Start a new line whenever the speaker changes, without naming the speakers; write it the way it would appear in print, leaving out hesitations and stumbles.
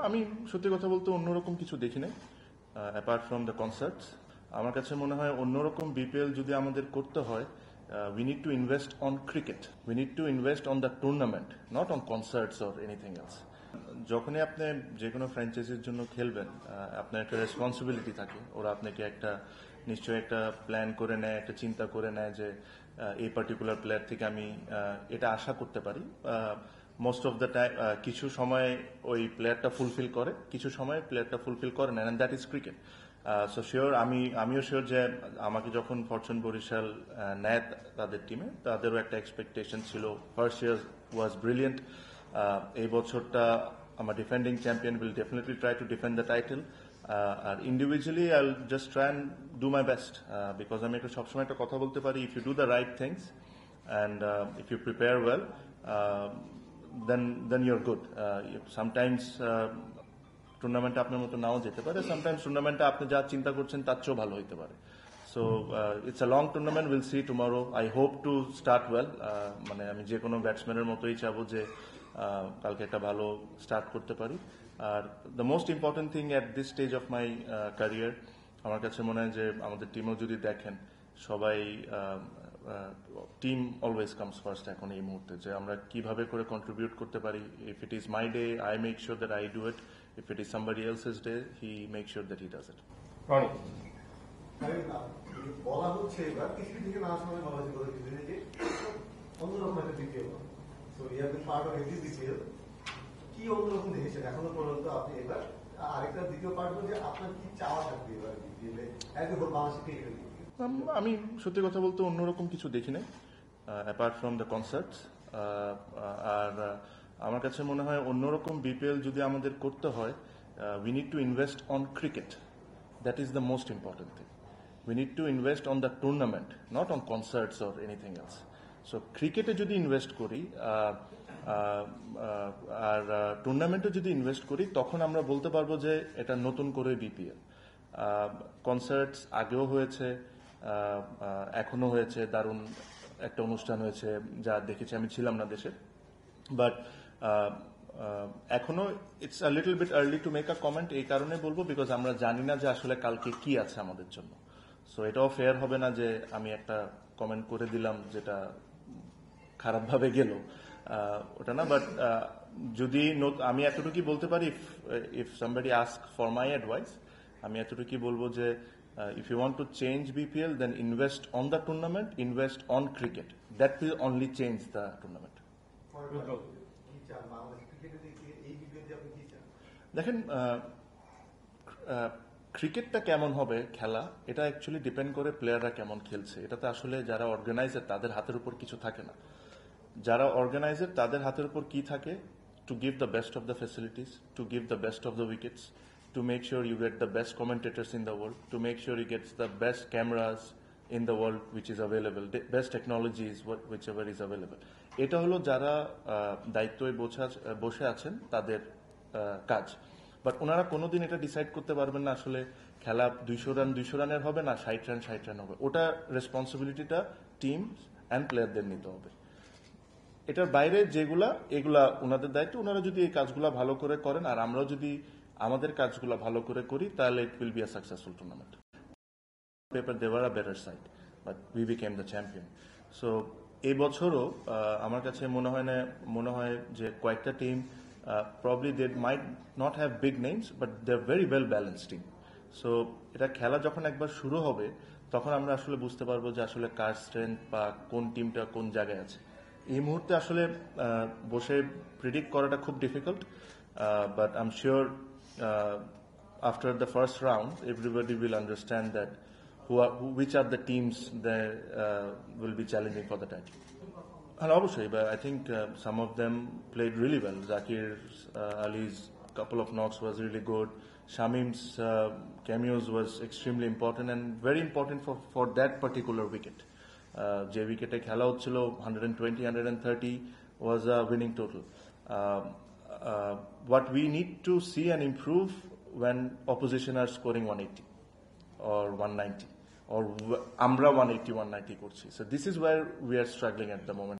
আমি সত্যি কথা বলতে অন্যরকম কিছু দেখি নাই অ্যাপার্ট ফ্রম দ্য কনসার্টস। আমার কাছে মনে হয় অন্যরকম বিপিএল যদি আমাদের করতে হয়, we need to invest on cricket, we need to invest on the tournament, not on concerts or anything else. যখনই আপনি যে কোনো ফ্র্যাঞ্চাইজির জন্য খেলবেন, আপনার একটা রেসপন্সিবিলিটি থাকে। ওরা আপনাকে একটা নিশ্চয়ই একটা প্ল্যান করে নেয়, একটা চিন্তা করে নেয় যে এই পার্টিকুলার প্লেয়ার থেকে আমি এটা আশা করতে পারি। মোস্ট অফ দ্য টাইম কিছু সময় ওই প্লেয়ারটা ফুলফিল করে, কিছু সময় প্লেয়ারটা ফুলফিল করে না, and that is cricket. So sure আমিও শিওর যে আমাকে যখন ফরচুন বরিশাল নেয় তাদের টিমে, তাদেরও একটা এক্সপেকটেশন ছিল। First year was brilliant. এই বছরটা আমার defending champion will definitely try to defend the title. আর individually I will just try and do my best, because আমি একটা সবসময় একটা কথা বলতে পারি, if you do the right things and if you prepare well, then you're good. Sometimes টুর্নামেন্টে আপনার মতো নাও যেতে পারে, সামটাইমস টুর্নামেন্টে আপনি যা চিন্তা করছেন তার চেয়েও ভালো হইতে পারে। So it's a long tournament, will see tomorrow. I hope to start well. মানে আমি যে কোনো ব্যাটসম্যানের মতোই চাবো যে কালকে একটা ভালো স্টার্ট করতে পারি। Are the most important thing at this stage of my career, আমার কাছে মনে হয় যে আমাদের টিমও যদি দেখেন, সবাই টিম অলওয়েজ কামস ফার্স্ট এখন এই মুহূর্তে, যে আমরা কিভাবে করে কন্ট্রিবিউট করতে পারি। If it is my day, I make sure that I do it. If it is somebody else's day, he make sure that he does it.
বলা হচ্ছে এবার কিছু দিকে না সময় বলা হচ্ছে কিছুদিন থেকে অন্যরকম একটা BPL. So you have been part of every BPL. কি অন্যরকম দেখেছেন এখনো পর্যন্ত আপনি এবার? আরেকটা দ্বিতীয় পার্ট হচ্ছে আপনার কি চাওয়া থাকবে এবার বিপিএলে একদম বাংলাদেশ ক্রিকেটের?
আমি সত্যি কথা বলতে অন্যরকম কিছু দেখি নাই অ্যাপার্ট ফ্রম দ্য কনসার্টস। আর আমার কাছে মনে হয় অন্যরকম বিপিএল যদি আমাদের করতে হয়, we need to invest on cricket. That is the most important thing. We need to invest on the tournament, not on concerts or anything else. So ক্রিকেটে যদি ইনভেস্ট করি আর টুর্নামেন্টে যদি ইনভেস্ট করি, তখন আমরা বলতে পারবো যে এটা নতুন করে বিপিএল। কনসার্টস আগেও হয়েছে, এখনো হয়েছে, দারুণ একটা অনুষ্ঠান হয়েছে যা দেখেছি। আমি ছিলাম না দেশে, বাট এখনো it's a little bit early to make a comment. এই কারণে বলবো বিকজ আমরা জানি না যে আসলে কালকে কি আছে আমাদের জন্য। সো এটাও ফেয়ার হবে না যে আমি একটা কমেন্ট করে দিলাম যেটা খারাপভাবে গেল, ওটা না। বাট যদি আমি এতটুকুই বলতে পারি, if somebody ask for my advice, আমি এতটুকুই বলবো যে if you want to change BPL, then invest on the tournament, invest on cricket. That will only change the tournament. দেখেন, ক্রিকেটটা কেমন হবে খেলা, এটা অ্যাকচুয়ালি ডিপেন্ড করে প্লেয়াররা কেমন খেলছে। এটাতে আসলে যারা অর্গানাইজার তাদের হাতের উপর কিছু থাকে না। যারা অর্গানাইজার তাদের হাতের উপর কি থাকে? To give the best of the facilities, to give the best of the wickets, to make sure you get the best commentators in the world, to make sure you get the best cameras in the world which is available, the best technologies whichever is available. এটা হলো যারা দায়িত্বে বসে আছেন তাদের কাজ। But ওনারা কোনোদিন এটা ডিসাইড করতে পারবেন না আসলে খেলা 200 রানের হবে না 60 রান হবে। ওটা রেসপন্সিবিলিটিটা টিম অ্যান্ড প্লেয়ারদের নিতে হবে। এটার বাইরে এগুলা ওনাদের দায়িত্ব। ওনারা যদি এই কাজগুলো ভালো করে করেন আর আমরাও যদি আমাদের কাজগুলো ভালো করে করি, তাহলে it will be a successful tournament. Paper they were a better side, but we became the champion. So এই বছরও আমার কাছে মনে হয় যে কয়েকটা team probably they might not have big names, but they are very well balanced team. So এটা খেলা যখন একবার শুরু হবে, তখন আমরা আসলে বুঝতে পারবো যে আসলে কার স্ট্রেংথ বা কোন টিমটা কোন জায়গায় আছে। এই মুহূর্তে আসলে বসে প্রিডিক্ট করাটা খুব difficult, but I am sure after the first round, everybody will understand that which are the teams that will be challenging for the title. And obviously, but I think some of them played really well. Zakir Ali's couple of knocks was really good. Shamim's cameos was extremely important and very important for that particular wicket. যে উইকেটে খেলা হচ্ছিল 120, 130 was a winning total. What we need to see and improve when opposition are scoring 180 or 190 or আমরা 180, 190 করছি. So this is where we are struggling at the moment.